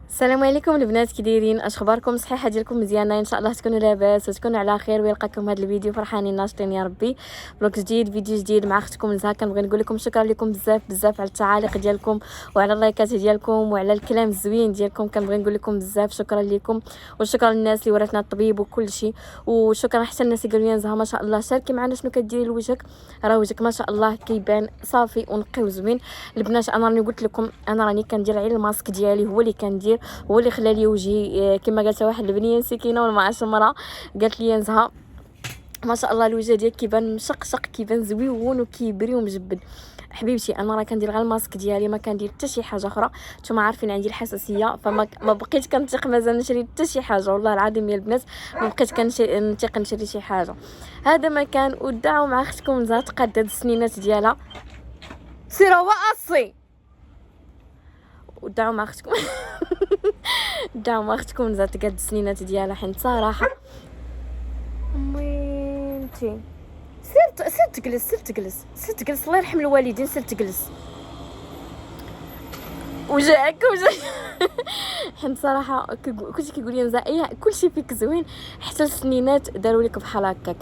السلام عليكم البنات، كي دايرين؟ اش اخباركم؟ صحيحه ديالكم مزيانه؟ ان شاء الله تكونوا لاباس وتكونوا على خير ويلقاكم هذا الفيديو فرحانين ناشطين يا ربي. بلوك جديد، فيديو جديد مع اختكم نزهه. كنبغي نقول لكم شكرا لكم بزاف بزاف على التعاليق ديالكم وعلى اللايكات ديالكم وعلى الكلام الزوين ديالكم. كنبغي نقول لكم بزاف شكرا لكم، وشكرا للناس اللي وراتنا الطبيب وكل شيء، وشكرا حتى الناس اللي قالوا لي نزهه ما شاء الله شاركي معنا شنو كديري لوجهك، راه وجهك ما شاء الله كيبان صافي ونقي وزوين. البنات انا راني قلت لكم، انا راني كندير غير الماسك ديالي، هو اللي كندير، هو اللي خلى لي وجهي كما قالت واحد البنيه مسكينه ولا ما عرفتش المراه، قالت لي نزهه ما شاء الله الوجه ديالك كيبان مشقشق، كيبان زويون وكيبري ومجبد. حبيبتي انا راه كندير غير الماسك ديالي، ما كندير حتى شي حاجه اخرى. نتوما عارفين عندي الحساسيه، فما ما بقيت كنطيق مازال نشري حتى شي حاجه، والله العظيم يا البنات ما بقيت كنطيق نشري شي حاجه. هذا ما كان. ودعوا مع اختكم نزهه تقاد هاد السنينات ديالها، سيروا واصي ودعوا مع اختكم دعوا مع اختكم نزهه تقاد السنينات ديالها، حيت صراحه امي انتي سير تجلس، سير تجلس، الله يرحم الوالدين، سير تجلس. وجهك حيت صراحه كنتي كيقول لي نزا كلشي فيك زوين، حتى السنينات داروا لك بحال هكاك.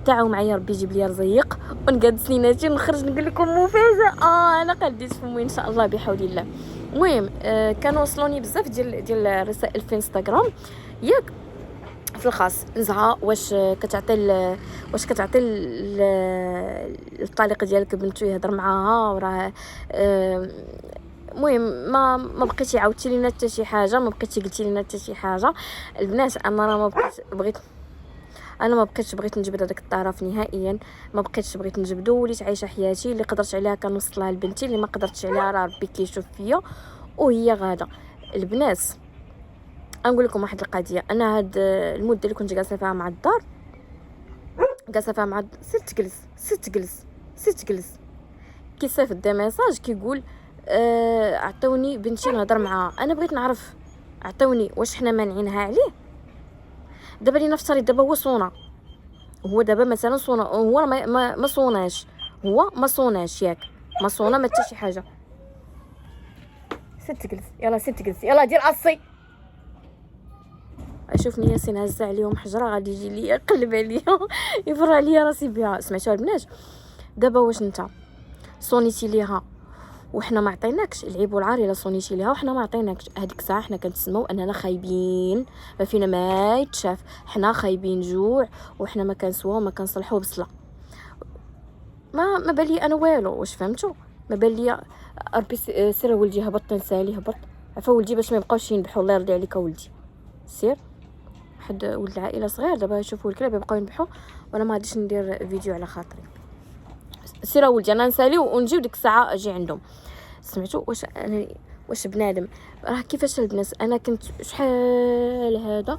دعوا معايا ربي يجيب لي رزيق ونقاد سنيناتي ونخرج نقول لكم مفاجاه. انا قديت فمي ان شاء الله بحول الله. المهم كانوا وصلوني بزاف ديال الرسائل في انستغرام ياك في الخاص. نزهه واش كتعطي الطليق ديالك بنتو يهضر معاها وراه المهم ما بقيتي عاودتي لينا حتى شي حاجه، ما بقيتي قلتي لينا حتى شي حاجه. البنات انا راه ما بقيتش بغيت نجبد هذاك الطرف نهائيا، ما بقيتش بغيت نجبدو، وليت عايشه حياتي اللي قدرت عليها كنوصلها لبنتي، اللي ما قدرتش عليها راه ربي كيشوف فيا وهي غاده. البنات نقول لكم واحد القضيه، انا هاد المده اللي كنت جالسه فيها مع الدار، جالسه فيها مع سير تجلس كيصيفط دي ميساج كيقول عطوني بنتي نهضر معها. انا بغيت نعرف عطوني واش حنا مانعينها عليه؟ دابا لينا نفترض دابا هو صونا، هو دابا مثلا صونا، هو ما صوناش، هو ما صوناش ياك، ما صونا ما حتى شي حاجه. سير تجلس، يلا سير تجلس، يلا دير اصي. شوفني ياسين هزه عليهم حجره غادي يجي لي يقلب عليا يفرع عليا راسي بها. سمعتوا البنات؟ دابا واش انت صونيتي ليها وحنا ما عطيناكش؟ العيب والعار الا صونيتي ليها وحنا ما عطيناكش، هذيك الساعه حنا كنتسموا اننا خايبين، ما فينا ما يتشاف، حنا خايبين جوع وحنا ما كنسواو ما كنصلحوا بصله. ما بالي انا والو، واش فهمتوا؟ ما بالي ربي سير ولدي هبط نسالي هبط عفا ولدي باش ما يبقاوش ينبحوا. الله يرضي عليك ولدي، سير واحد ولد العائله صغير دابا يشوفوا الكلاب يبقاو ينبحوا، وانا ما غاديش ندير فيديو على خاطري. سير ولدي انا نسالي ونجيو ديك الساعه اجي عندهم. سمعتوا واش بنادم راه كيفاش البنات؟ انا كنت شحال هذا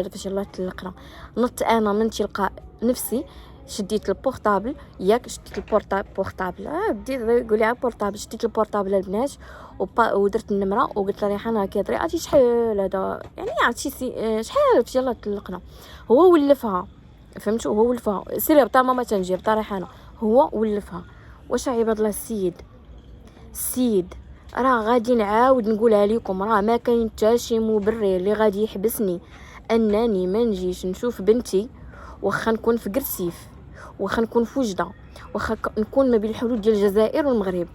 فاش يلاه طلقنا نط انا من تلقى نفسي، شديت البورطابل ياك، شديت البورطابل بديت قولي بورطابل، شديت البورطابل البنات ودرت النمره وقلت لها ريحانه كيهضري عرفتي شحال هذا، يعني عرفتي شحال فاش يلاه طلقنا. هو ولفها، فهمتوا؟ هو ولفها. سيري بطا ماما تنجي بطا ريحانه، هو ولفها. واش عباد الله السيد راه غادي نعاود نقولها لكم، راه ما كاين حتى شي مبرر اللي غادي يحبسني انني ما نجيش نشوف بنتي، واخا نكون في قرسيف، واخا نكون في وجده، واخا نكون ما بين الحدود ديال الجزائر والمغرب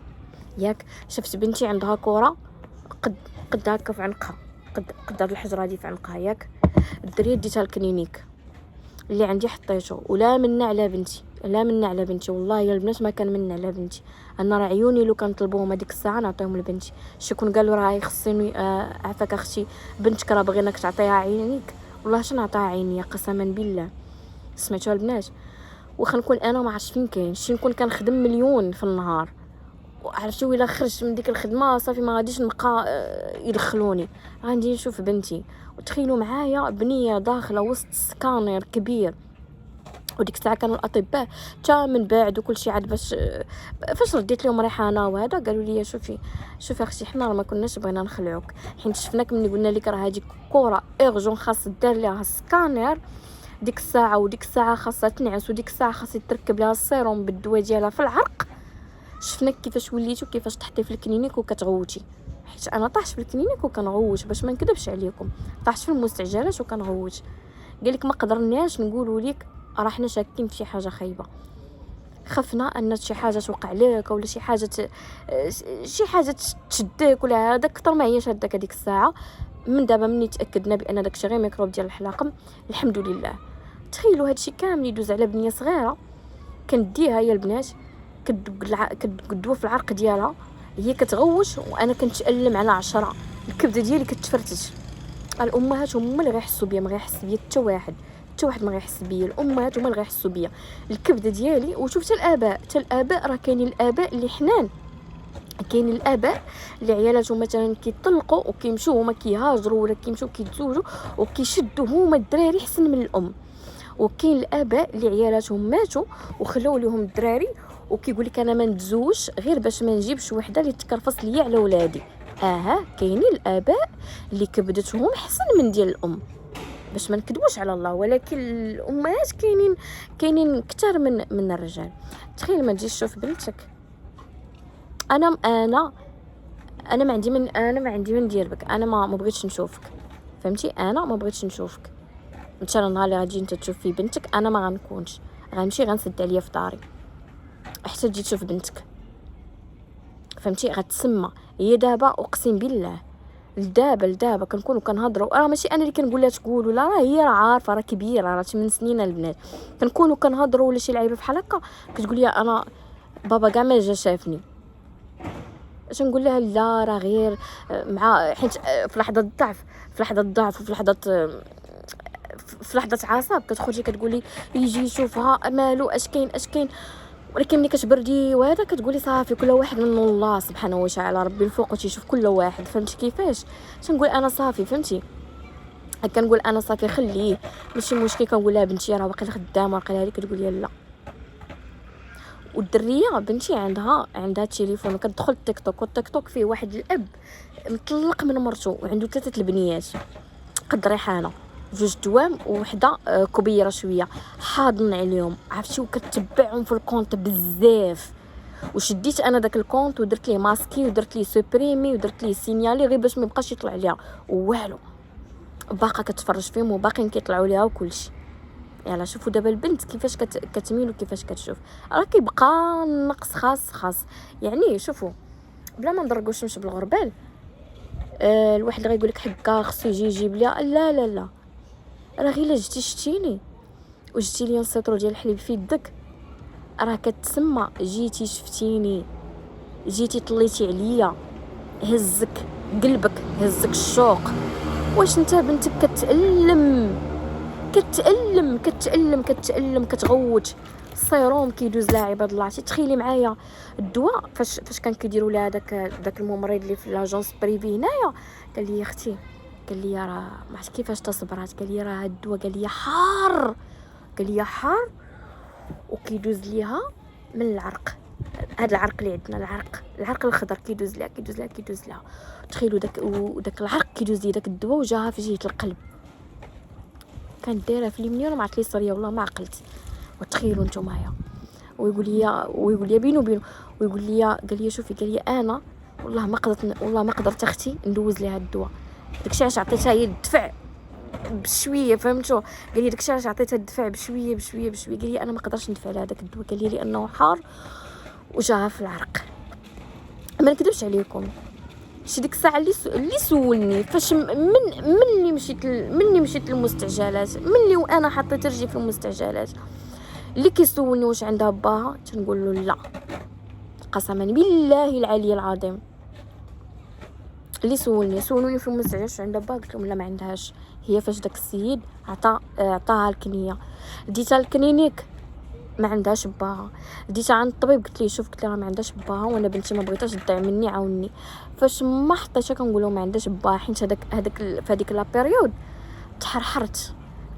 ياك. شفت بنتي عندها كره قد هكا في عنقها، قد هاد الحجره هادي في عنقها ياك. الدريه ديتها الكلينيك اللي عندي حطيته، ولا منا على بنتي، لا منا على بنتي، والله يا البنات ما كان منا على بنتي. انا راه عيوني لو كنطلبوهم هذيك الساعه نعطيهم لبنتي. شكون قالوا راه خصني عافاك اختي بنتك راه بغيناك تعطيها عينيك، والله شنو نعطيها عينيا قسما بالله. سمعتوا البنات؟ واخا نكون انا ما عرفتش فين كاين، شي نكون كنخدم مليون في النهار، وعرفتي الا خرجت من ديك الخدمه صافي ما غاديش نبقى يدخلوني، غادي نشوف بنتي. وتخيلوا معايا بنيه داخله وسط سكانر كبير، وديك الساعه كانوا الاطباء حتى من بعد وكل شيء عاد فاش رديت لهم ريحانه وهذا قالوا لي شوفي اختي حنا راه ما كناش بغينا نخلعوك، حيت شفناك ملي قلنا لك راه هذيك كره اورجون خاص دار ليها سكانر ديك الساعه، وديك الساعه خاصها تنعس، وديك الساعه خاص يتركب لها السيروم بالدواء ديالها في العرق. شفناك كيفاش وليتي وكيفاش تحطي في الكلينيك وكتغوتي، حيت انا طاحت في الكلينيك وكنغوت باش ما نكذبش عليكم، طاحت في المستعجلات وكنغوت. قال لك ما قدرناش نقولوا لك راه حنا شاكين في شي حاجه خايبه، خفنا ان شي حاجه توقع لك ولا شي حاجه تشدك ولا هذا اكثر ما هي شادك هذيك الساعه. من دابا مني تاكدنا بان داكشي غير ميكروب ديال الحلاقم الحمد لله. تخيلوا هادشي كامل يدوز على بنيه صغيره كنديها هي البنات كدوى في العرق ديالها، هي كتغوش وانا كنتالم على 10. الكبده ديالي كتفرتش. الامهات هما اللي غيحسوا بيا، ما غيحس بيا حتى واحد ما غيحس بيا، الامهات هما اللي غيحسوا بيا. الكبده ديالي وشوف حتى الاباء راه كاينين الاباء اللي حنان، كاين الاباء اللي عيالاتهم مثلا كيطلقوا وكيمشيو هما كيهاجروا ولا كيمشيو كيتزوجوا وكيشدوا هما الدراري حسن من الام، وكاين الاباء اللي عيالاتهم ماتوا وخلاو لهم الدراري وكيقول لك انا ما نتزوجش غير باش ما نجيبش وحده اللي تكرفص ليا على ولادي. كاينين الاباء اللي كبدتهم حسن من ديال الام باش ما نكذبوش على الله، ولكن الامهات كاينين اكثر من الرجال. تخيل ما تجيش تشوف بنتك. انا ما عندي من ديال بك، انا ما بغيتش نشوفك، فهمتي؟ انا ما بغيتش نشوفك. ان شاء الله النهار اللي غادي انت تشوف فيه بنتك انا ما غنكونش، غنمشي غنسد عليا في داري حتى تجي تشوف بنتك، فهمتي؟ غتسمى هي دابا اقسم بالله لدابا كنكونوا كنهضروا، راه ماشي انا اللي كنقول لها تقول ولا، راه هي عارفه، راه كبيره، راه من سنين البنات. كنكونوا كنهضروا ولا شي لعيبه بحال هكا كتقول لي انا بابا كاع ما جا شافني. اش نقول لها؟ لا راه غير مع حيت في لحظه الضعف وفي لحظه عصاب كتخرجي كتقولي يجي يشوفها مالو اش كاين، ولكن ملي كتبردي وهذا كتقولي صافي كل واحد من الله سبحانه وتعالى ربي الفوق تيشوف كل واحد، فهمتي كيفاش؟ تنقول انا صافي، فهمتي؟ كنقول انا صافي خليه ماشي مشكل. كنقول لها بنتي راه باقي خدامه وقال لي، كتقول لي لا. والدريه بنتي عندها تليفون وكتدخل التيك توك، والتيك توك فيه واحد الاب مطلق من مرته وعنده 3 البنيات قد ريحانه، 2 دوام ووحده كبيره شويه، حاضن عليهم عرفتي، وكتبعهم في الكونط بزاف. وشديت انا داك الكونط ودرت ليه ماسكي ودرت ليه سوبريمي ودرت ليه سينيالي غير باش ما يبقاش يطلع ليها والو، باقا كتفرج فيهم وباقيين كيطلعوا ليها وكلشي. يلا شوفوا دابا البنت كيفاش كتميل وكيفاش كتشوف، راه كيبقى النقص خاص. يعني شوفوا بلا ما نضرقوا الشمس بالغربال، الواحد اللي غيقول لك حكا خصو يجيب ليها، لا راه غير جيتي شتيني وجيتي لي السطر ديال الحليب في يدك راه كتسمى جيتي شفتيني، جيتي طليتي عليا، هزك قلبك، هزك الشوق. واش انت بنتك كتألم كتغوت، السيروم كيدوز لها عباد الله. تخيلي معايا الدواء فاش كان كيديروا لها داك الممرض اللي في لاجونس بريفي هنايا، قال لي اختي، قال لي راه ما عرفت كيفاش تصبرات، قال لي راه الدواء قال لي حار وكيدوز ليها من العرق، هذا العرق اللي عندنا، العرق الخضر كيدوز لها. تخيلوا داك العرق كيدوز لي داك الدواء وجاها في جهه القلب، كانت دايره في اليمين وما عرفت لي صريه والله ما عقلت. وتخيلوا نتوما ويقول لي بينو ويقول لي قال لي شوفي، قال لي انا والله ما قدرت اختي ندوز ليها الدواء، داكشي علاش عطيتها هي الدفع بشويه، فهمتوا؟ قال لي داكشي علاش عطيتها الدفع بشويه. قال لي انا ما قدرتش ندفع لها داك الدواء، قال لي لانه حار وجاها في العرق. ما نكذبش عليكم، شي ديك الساعه اللي سولني فاش مني مشيت للمستعجلات، مني وانا حطيت رجلي في المستعجلات، اللي كيسولني واش عندها باها تنقول له لا قسما بالله العلي العظيم. اللي سولوني في المستعجلات واش عندها باها قلت لهم لا ما عندهاش. هي فاش داك السيد عطاها الكنيه ديتها الكلينيك ما عندهاش باها، ديتها عند الطبيب قلت ليه شوف، قلت لها ما عندهاش باها وانا بنتي ما بغيتهاش تضيع مني، عاوني. فاش ما حطيتها كنقول لهم ما عندهاش باها، حيت هذاك في هذيك لا بيريود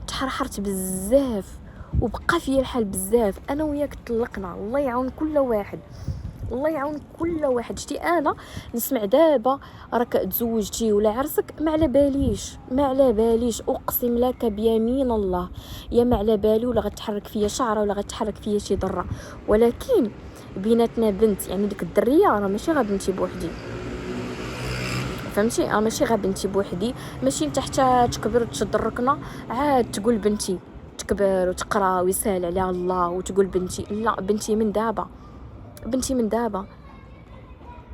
تحرحرت بزاف وبقى فيا الحال بزاف. انا وياك طلقنا، الله يعاون كل واحد. شتي انا نسمع دابا راك تزوجتي ولا عرسك، ما على باليش اقسم لك بيمين الله، يا ما على بالي ولا غتحرك فيا شعره ولا غتحرك فيا شي ذره. ولكن بيناتنا بنت، يعني ديك الدريه راه ماشي غير بنتي بوحدي، فهمتي؟ ماشي غير بنتي بوحدي، ماشي انت حتى تكبر وتشد الركنه عاد تقول بنتي تكبر وتقرا ويسهل عليها الله وتقول بنتي. لا، بنتي من دابا، بنتي من دابا،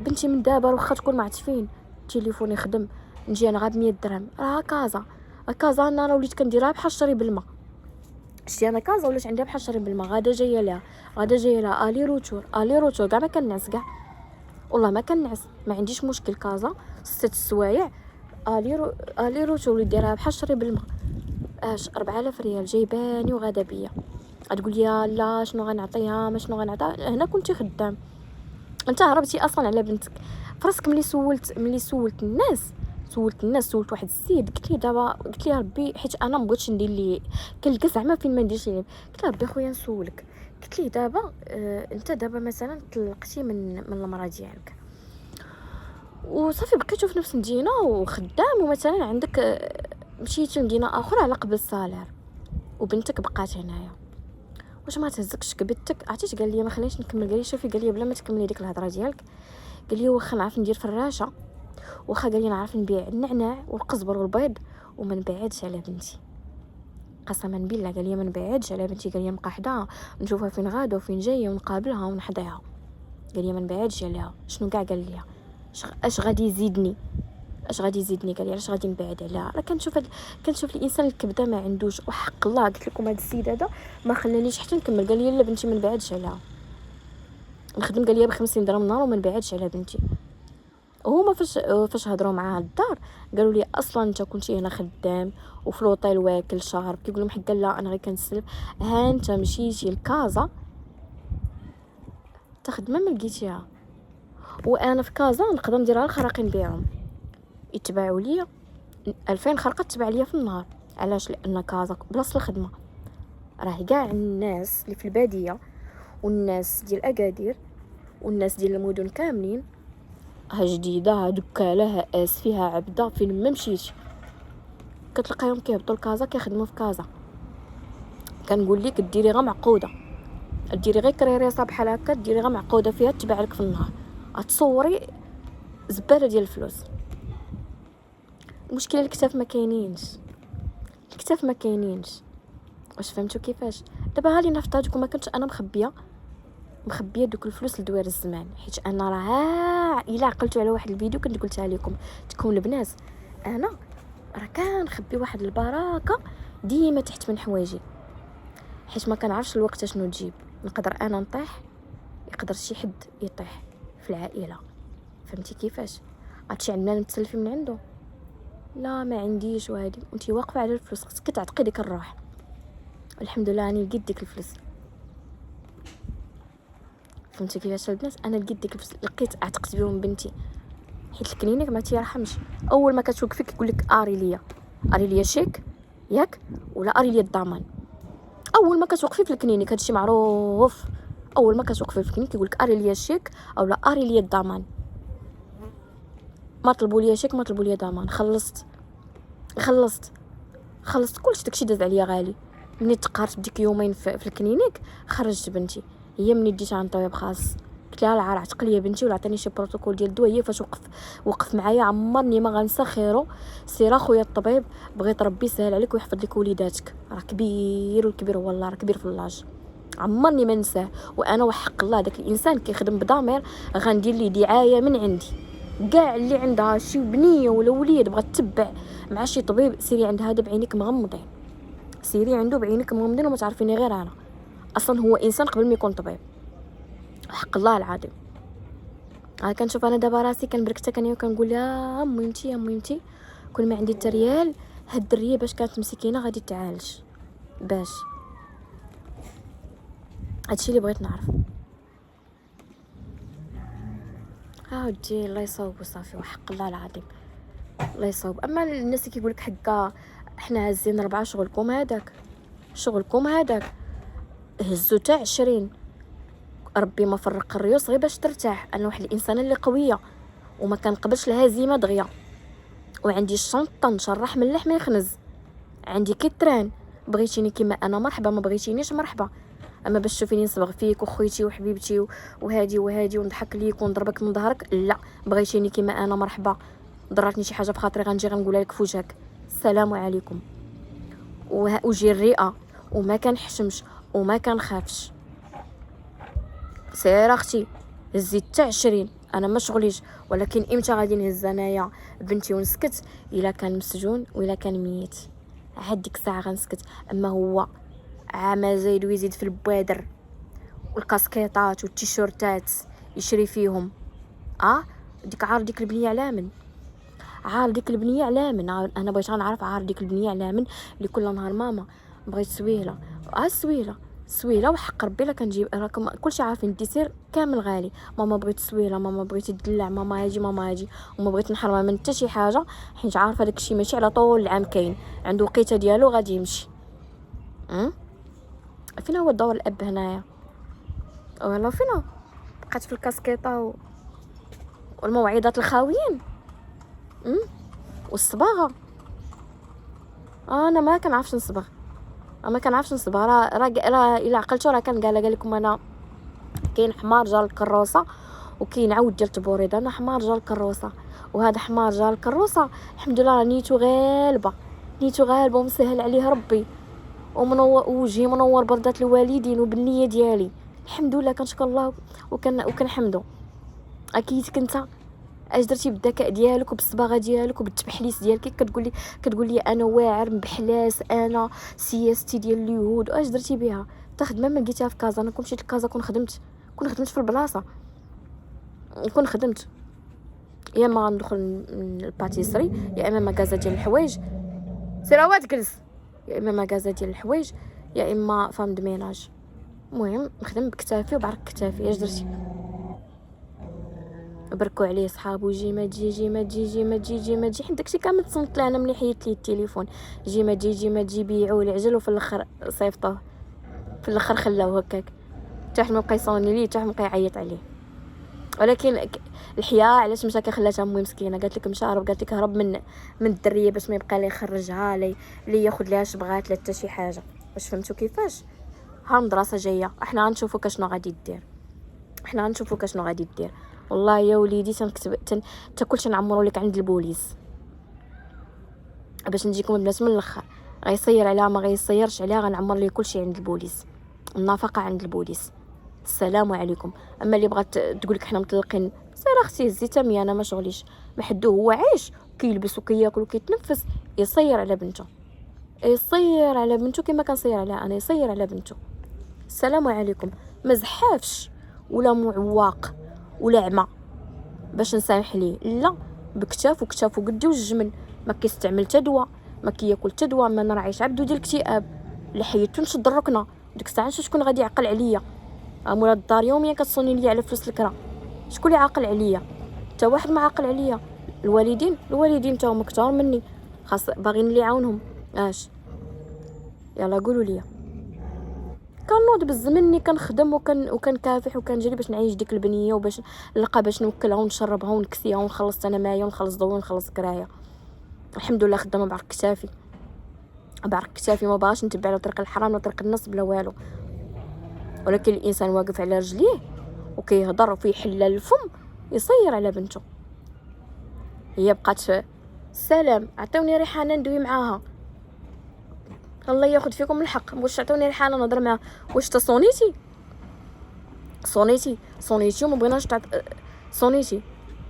بنتي من دابا. واخا تكون ما عرفت فين التليفون يخدم، نجي انا غير ب 100 درهم راه كازا. كازا انا وليت كنديرها بحال الشري بالما. شتي انا كازا ولات عندها بحال الشري بالما، غادا جايه لها، غادا جايه لها الي روتور الي روتور، كاع ما كنعس، كاع والله ما كنعس، ما عنديش مشكل. كازا 6 السوايع الي روتور وليت دايرها بحال الشري بالما. 4000 ريال جايباني وغادا بيا. غتقول لي لا شنو غنعطيها، ما شنو غنعطيها. هنا كنتي خدام، انت هربتي اصلا على بنتك. فراسك ملي سولت الناس، سولت واحد السيد، قلت ليه دابا، قلت ليه ربي، حيت انا مبغيتش ندير ليه كنلقى زعما فين ما نديرش ليه. قلت له ربي خويا نسولك، قلت ليه دابا انت دابا مثلا طلقتي من المراه ديالك وصافي بقيتو في نفس المدينه وخدام، ومثلا عندك مشيتي لمدينه اخرى على قبل الصالير وبنتك بقات هنايا، واش ما تهزكش كبدتك؟ عرفتي قال لي ما خلينيش نكمل. قال لي شوفي، قال لي بلا ما تكملي ديك الهضره ديالك، قال لي واخا نعرف ندير فراشه، واخا قال لي نعرف نبيع النعناع والقزبر والبيض وما نبعدش على بنتي. قسما بالله قال لي ما نبعدش على بنتي، قال لي نبقى حداها نشوفها فين غاده وفين جايه ونقابلها ونحضيها. قال لي ما نبعدش عليها. شنو كاع قال لي؟ اش غادي يزيدني؟ قال لي علاش غادي نبعد عليها؟ راه كنشوف الانسان الكبده ما عندوش. وحق الله قلت لكم هذا السيد هذا ما خلانيش حتى نكمل. قال لي لا بنتي ما نبعدش عليها، نخدم قال لي ب50 درهم النهار وما نبعدش على بنتي. هما فاش هضروا معاه الدار قالوا لي اصلا انت كنتي هنا خدام وفي الوطيل واكل شارب. كيقول لهم حق لا انا غير كنسلف. ها انت مشيتي لكازا تخدم ما لقيتيها، وانا في كازا نقدر نديرها الخراقي نبيعهم يتباعوا ليا 2000 خرقه تباع ليا في النهار. علاش؟ لان كازا بلاصه الخدمه. راه كاع الناس اللي في الباديه والناس ديال اكادير والناس ديال المدن كاملين، ها جديده، ها دكاله، ها اسفي، ها عبده، فين ما مشيتي كتلقاهم كيهبطوا لكازا كيخدموا في كازا. كنقول لك ديري غير معقوده، ديري غير كريريصه بحال هكا، ديري غير معقوده فيها تباع لك في النهار، غتصوري زباله ديال الفلوس. المشكله الكتاف ما كاينينش، الكتاف ما كاينينش. واش فهمتوا كيفاش؟ دابا هاني نفترضكم ما كنتش انا مخبيه دوك الفلوس لدوير الزمان، حيت انا راه الا عقلتوا على واحد الفيديو كنت قلتها لكم تكون البنات، انا راه كنخبي واحد البركه ديما تحت من حوايجي، حيت ما كنعرفش الوقت شنو تجيب. نقدر انا نطيح، يقدر شي حد يطيح في العائله. فهمتي كيفاش؟ هادشي عندنا نتسلفي من عنده؟ لا ما عنديش. وهادي وانتي واقفه على الفلوس، خصك تعتقي ديك الروح. الحمد لله راني لقيت ديك الفلوس. فهمتي كيفاش البنات؟ انا لقيت ديك الفلوس، لقيت عتقت بهم بنتي، حيت الكلينيك ما تيرحمش. اول ما كتوقفي كيقول لك اري ليا شيك ياك ولا اري ليا الضمان. اول ما كتوقفي في الكلينيك هادشي معروف، اول ما كتوقفي في الكلينيك كيقول لك اري ليا شيك او لا اري ليا الضمان. ما طلبوا ليا شيك، ما طلبوا ليا ضمان. خلصت كلشي. داكشي داز عليا غالي. مني تقارت بديك يومين في الكلينيك خرجت بنتي. هي مني ديت عند طبيب خاص قلت لها العار عتق ليا بنتي ولا عطاني شي بروتوكول ديال الدواء. هي فاش وقف معايا عمرني ما غنسى خيرو. سير اخويا الطبيب، بغيت ربي يسهل عليك ويحفظ لك وليداتك، راه كبير والكبير هو الله، راه كبير في اللاج، عمرني ما ننساه. وانا وحق الله داك الانسان كيخدم بضمير غندير ليه دعايه من عندي. كاع اللي عندها شي بنيه ولا وليد بغات تتبع مع شي طبيب، سيري عند هذا بعينك مغمضين، سيري عنده بعينك مغمضين وما تعرفيني غير انا. اصلا هو انسان قبل ما يكون طبيب، حق الله العظيم. كنشوف انا دابا راسي كنبركتها كنيا وكنقول يا ميمتي كل ما عندي حتى ريال هاد الدريه باش كانت مسكينه غادي تعالج. باش هادشي اللي بغيت نعرف. ودي الله يصاوب وصافي، وحق الله العظيم الله يصاوب. اما الناس اللي كيقول لك حكا حنا هازين 4 شغلكم هذاك هزو تاع 20. ربي ما فرق الريوس غير باش ترتاح. انا واحد الانسانه اللي قويه وما كنقبلش الهزيمه دغيا، وعندي الشنطه نشرح من اللحم يخنز، عندي كيتران. بغيتيني كيما انا مرحبا، ما بغيتينيش مرحبا. اما باش تشوفيني نصبغ فيك وخويتي وحبيبتي وهادي ونضحك ليك ونضربك من ظهرك، لا. بغيتيني كيما انا مرحبا، ضراتني شي حاجه بخاطري غنجي غنقولها لك في وجهك. السلام عليكم. وجي الرئه وما كنحشمش وما كنخافش. سير اختي هزي حتى 20 انا ما شغليش، ولكن امتى غادي نهز انايا بنتي ونسكت؟ الا كان مسجون ولا كان ميت عاد ديك الساعه غنسكت. اما هو عام زايد ويزيد في البوادر والكاسكيطات والتيشيرتات يشري فيهم. ديك عار ديك البنيه على من؟ عار ديك البنيه على من؟ انا بغيت غنعرف عار ديك البنيه على من اللي كل نهار ماما بغيت سويله. سويله وحق ربي لا كنجيب. راكم كلشي عارفين الديسير كامل غالي. ماما بغيت سويله، ماما بغيت تدلع، ماما هاجي ماما هاجي، وما بغيت نحرمها من حتى شي حاجه، حيت عارفه داكشي ماشي على طول العام كاين، عنده وقيته ديالو غادي يمشي. فين هو دور الاب هنايا؟ والله فين بقات في الكاسكيطه والموعظات الخاويين والصباغه. انا ما كنعرفش نصبغ، راه الا عقلتو راه كان قال لكم انا كاين حمار جا الكروسه وكاين عاود ديال التبوريده. انا حمار جا الكروسه، وهذا حمار جا الكروسه الحمد لله نيتو غالبه ومسهل عليه ربي، ومنور وجهي منور برضات الوالدين وبالنيه ديالي الحمد لله. كنشكر الله وكنحمدو. اكيد كنت اش درتي بالذكاء ديالك وبالصباغه ديالك وبالتبحليس ديالك؟ كتقول لي انا واعر مبحلاس، انا سياستي ديال اليهود. اش درتي بها؟ خدمه ما لقيتها في كازا. انا كون مشيت لكازا كون خدمت في البلاصه، كون خدمت يا اما غندخل من الباتيسري يا اما مغازه ديال الحوايج. سير تجلس. يا اما مغازه ديال الحوايج يا اما فام د ميناج. المهم نخدم بكتافي وبعرق كتافي. اش درتي؟ بركوا عليه صحابو جي ما تجي حيت داكشي كامل تصنت له انا ملي حيدت ليه التليفون. جي ما تجي بيعوا العجل وفي الاخر صيفطوه، في الاخر خلاوه هكاك حتى واحد ما بقى يصوني ليه، حتى واحد ما بقى يعيط عليه. ولكن الحياه علاش مشى كخلاتها امي مسكينه؟ قالت لك مشى هرب، قالت لك هرب من الدريه باش ما يبقى لي يخرجها لي ياخذ ليها شبغات لا حتى شي حاجه. واش فهمتوا كيفاش؟ ها المدرسه جايه، احنا غنشوفوا كشنو غادي دير. والله يا وليدي تنكتب تا كلشي نعمروا لك عند البوليس باش نجيكم البنات من الاخر. غيصير عليها ما غيصيرش عليها، غنعمر ليه كلشي عند البوليس، النافقه عند البوليس. السلام عليكم. اما اللي بغات تقول لك حنا مطلقين، سير اختي هزي تامي انا ما شغليش. ما حدو هو عايش كيلبس وكياكل وكيتنفس يصير على بنته، كما كنصير عليها انا، يصير على بنته. السلام عليكم. ما زحافش ولا معواق ولا عمى باش نسامح ليه، لا بكتافو قدي والجمل. ما كيستعمل حتى دواء، ما كياكل حتى دواء. ما نراعيش عبدو ديال الاكتئاب اللي حيدتو نشد الركنه ديك الساعه. شكون غادي يعقل عليا؟ مولا الدار يوميا كتصوني لي على فلوس الكرا. شكون اللي عاقل عليا؟ حتى واحد ما عاقل عليا. الوالدين تا هما كثار مني، خاص باغيين اللي يعاونهم. يلا قولوا لي. كنوض بالزمني كنخدم وكنكافح وكنجري باش نعيش ديك البنيه وباش نلقى باش نوكلها ونشربها ونكسيها ونخلص انا مايا ونخلص ضوء ونخلص كرايه. الحمد لله خدامه بعرق كتافي ما باغاش نتبع له طريق الحرام ولا طريق النصب بلا والو. ولكن الانسان واقف على رجليه وكيهضر وفي حلال الفم يصير على بنته. هي بقات السلام عطيوني ريحانه ندوي معاها. الله ياخذ فيكم الحق. واش عطوني ريحانه نهضر معاها؟ واش تصونيتي وما بغيناش صونيتي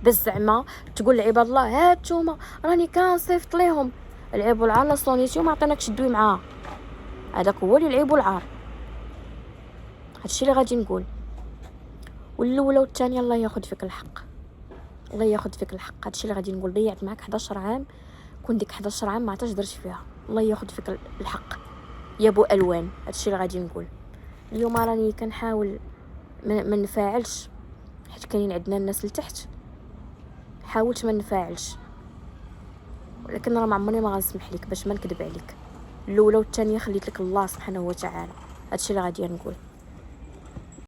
بس زعما تقول لعباد الله هاتوما راني كنصيفط ليهم العيب والعار. لا صونيتي وما عطيناكش تدوي معاها، هذاك هو اللي العيب والعار. هادشي اللي غادي نقول. والاولى والثانيه الله ياخذ فيك الحق. هادشي اللي غادي نقول. ضيعت معاك 11 عام، كون ديك 11 عام ما عطاش درت فيها. الله ياخذ فيك الحق يا بو الوان. هادشي اللي غادي نقول. اليوم راني كنحاول ما نفاعلش حيت كاينين عندنا الناس لتحت. حاولت ما نفاعلش، ولكن راه ما عمرني ما غنسمح لك باش ما نكذب عليك. الاولى والثانيه خليت لك الله سبحانه وتعالى. هادشي اللي غادي نقول.